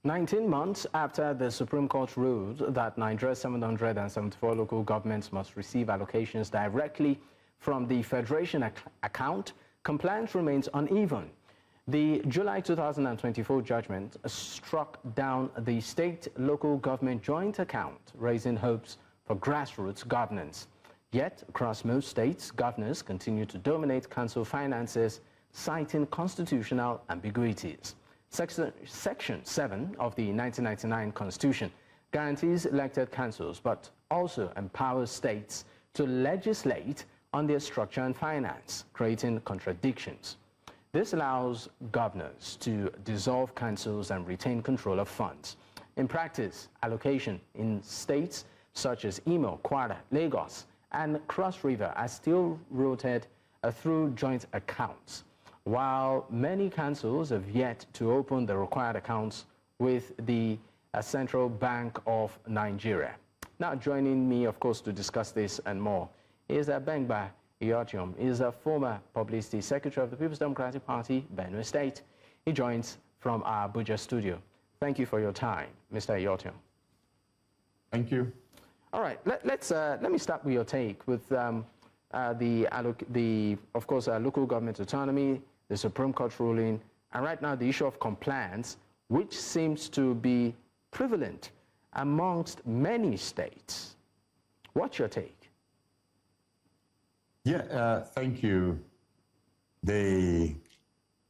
19 months after the Supreme Court ruled that Nigeria's 774 local governments must receive allocations directly from the Federation account, compliance remains uneven. The July 2024 judgment struck down the state-local government joint account, raising hopes for grassroots governance. Yet, across most states, governors continue to dominate council finances, citing constitutional ambiguities. Section 7 of the 1999 Constitution guarantees elected councils, but also empowers states to legislate on their structure and finance, creating contradictions. This allows governors to dissolve councils and retain control of funds. In practice, allocation in states such as Imo, Kwara, Lagos, and Cross River are still routed through joint accounts, while many councils have yet to open the required accounts with the Central Bank of Nigeria. Now, joining me, of course, to discuss this and more is Bemgba Iortyom. He is a former publicity secretary of the People's Democratic Party, Benue State. He joins from our Abuja studio. Thank you for your time, Mr. Iortyom. Thank you. All right, let me start with your take with of course, local government autonomy, the Supreme Court ruling, and right now the issue of compliance, which seems to be prevalent amongst many states. What's your take? Yeah, thank you. The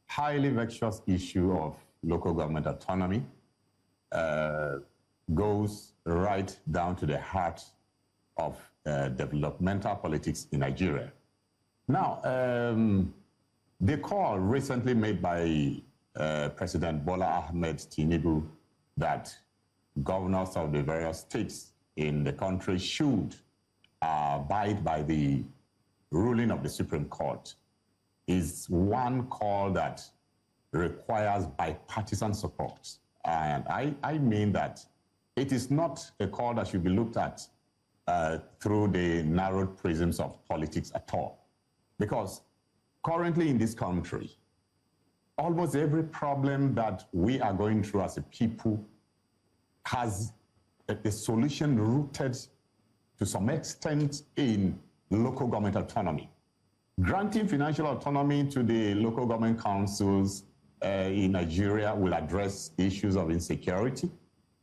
highly vexatious issue of local government autonomy goes right down to the heart of developmental politics in Nigeria. Now, the call recently made by President Bola Ahmed Tinubu that governors of the various states in the country should abide by the ruling of the Supreme Court is one call that requires bipartisan support. And I mean that it is not a call that should be looked at through the narrowed prisms of politics at all. Because currently in this country, almost every problem that we are going through as a people has a solution rooted to some extent in local government autonomy. Granting financial autonomy to the local government councils in Nigeria will address issues of insecurity,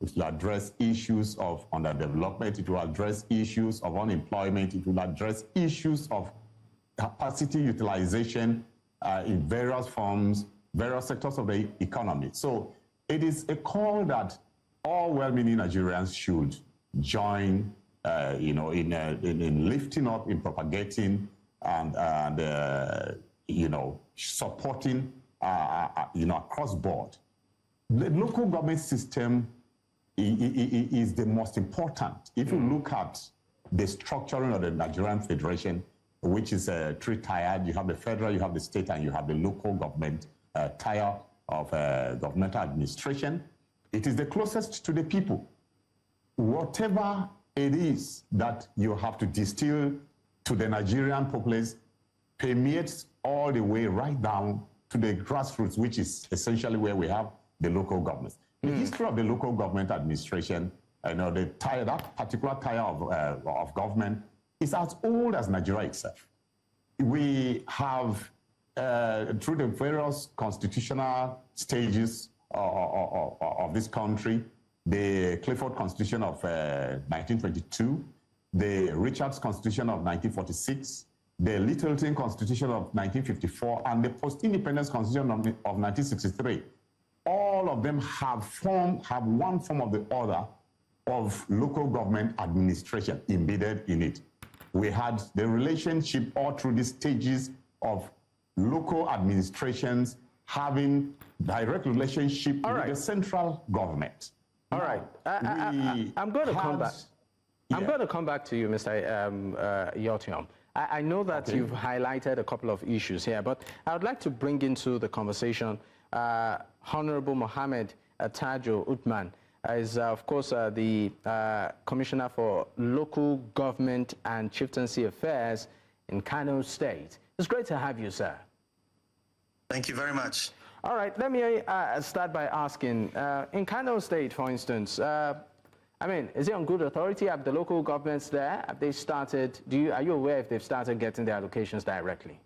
it will address issues of underdevelopment, it will address issues of unemployment, it will address issues of capacity utilization in various forms, various sectors of the economy. So it is a call that all well-meaning Nigerians should join in lifting up, in propagating, and supporting, across board. The local government system is the most important. If you look at the structuring of the Nigerian Federation, which is three-tiered, you have the federal, you have the state, and you have the local government tier of governmental administration. It is the closest to the people. Whatever it is that you have to distill to the Nigerian populace permeates all the way right down to the grassroots, which is essentially where we have the local governments. The history of the local government administration, that particular tier of government is as old as Nigeria itself. We have, through the various constitutional stages of this country, the Clifford Constitution of 1922, the Richards Constitution of 1946, the Littleton Constitution of 1954, and the Post-Independence Constitution of 1963. All of them have one form or the other of local government administration embedded in it. We had the relationship all through the stages of local administrations having direct relationship with the central government. All right. I'm going to come back. Yeah. I'm going to come back to you, Mr. Iortyom. I know that you've highlighted a couple of issues here, but I would like to bring into the conversation Honorable Mohammed Tajo Othman is, of course, the Commissioner for Local Government and Chieftaincy Affairs in Kano State. It's great to have you, sir. Thank you very much. All right, let me start by asking, in Kano State, for instance, I mean, is it on good authority? Have the local governments there, have they started, are you aware if they've started getting their allocations directly?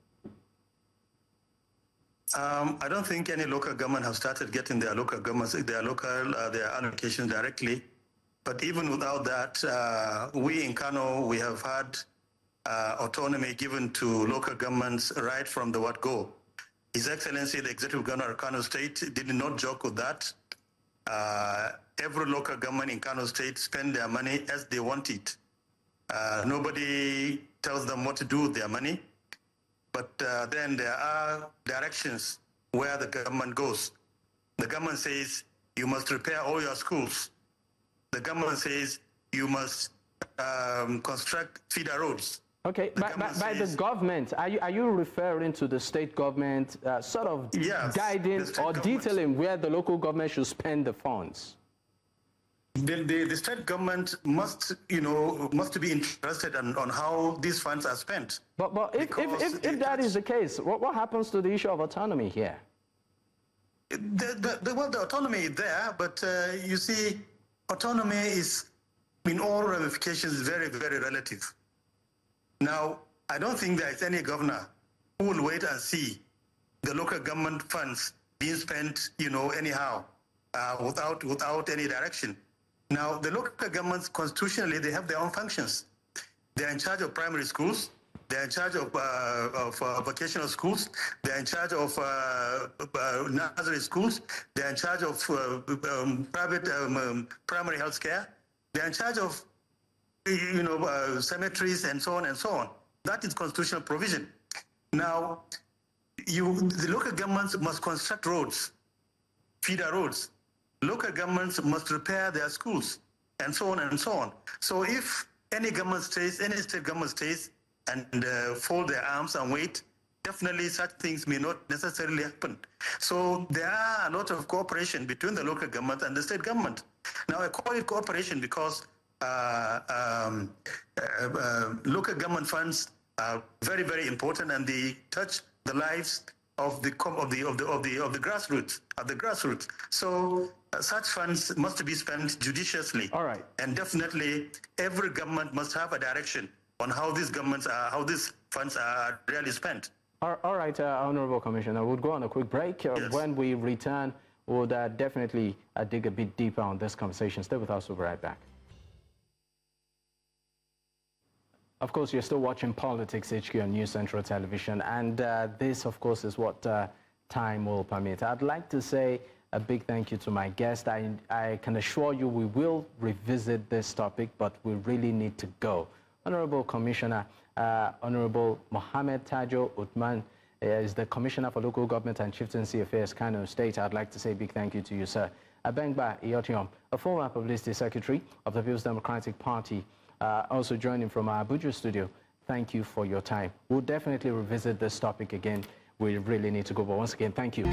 I don't think any local government have started getting their allocations directly. But even without that, we in Kano, we have had autonomy given to local governments right from the word go. His Excellency, the Executive Governor of Kano State, did not joke with that. Every local government in Kano State spend their money as they want it. Nobody tells them what to do with their money. But then there are directions where the government goes. The government says, you must repair all your schools. The government says, you must construct feeder roads. Okay, by the government, are you referring to the state government sort of guiding or detailing where the local government should spend the funds? The state government must, must be interested on how these funds are spent. But if that is the case, what happens to the issue of autonomy here? The autonomy is there, but you see, autonomy is, in all ramifications, very, very relative. Now, I don't think there is any governor who will wait and see the local government funds being spent, anyhow, without any direction. Now, the local governments, constitutionally, they have their own functions. They're in charge of primary schools. They're in charge of vocational schools. They're in charge of nursery schools. They're in charge of private primary health care. They're in charge of, cemeteries and so on and so on. That is constitutional provision. Now, the local governments must construct roads, feeder roads. Local governments must repair their schools, and so on and so on. So if any government stays, any state government stays and fold their arms and wait, definitely such things may not necessarily happen. So there are a lot of cooperation between the local government and the state government. Now I call it cooperation because local government funds are very, very important, and they touch the lives of the grassroots. So such funds must be spent judiciously. All right. And definitely every government must have a direction on how these funds are really spent. All right, Honorable Commissioner, we'll go on a quick break. Yes. When we return, we'll definitely dig a bit deeper on this conversation. Stay with us, we'll be right back. Of course, you're still watching Politics HQ on News Central Television, and this, of course, is what time will permit. I'd like to say a big thank you to my guest. I can assure you we will revisit this topic, but we really need to go. Honorable Commissioner, Honorable Mohammed Tajo Othman is the Commissioner for Local Government and Chieftaincy Affairs, Kano State. I'd like to say a big thank you to you, sir. Bemgba Iortyom, a former Publicity Secretary of the People's Democratic Party, also joining from our Abuja studio. Thank you for your time. We'll definitely revisit this topic again. We really need to go, but once again, thank you.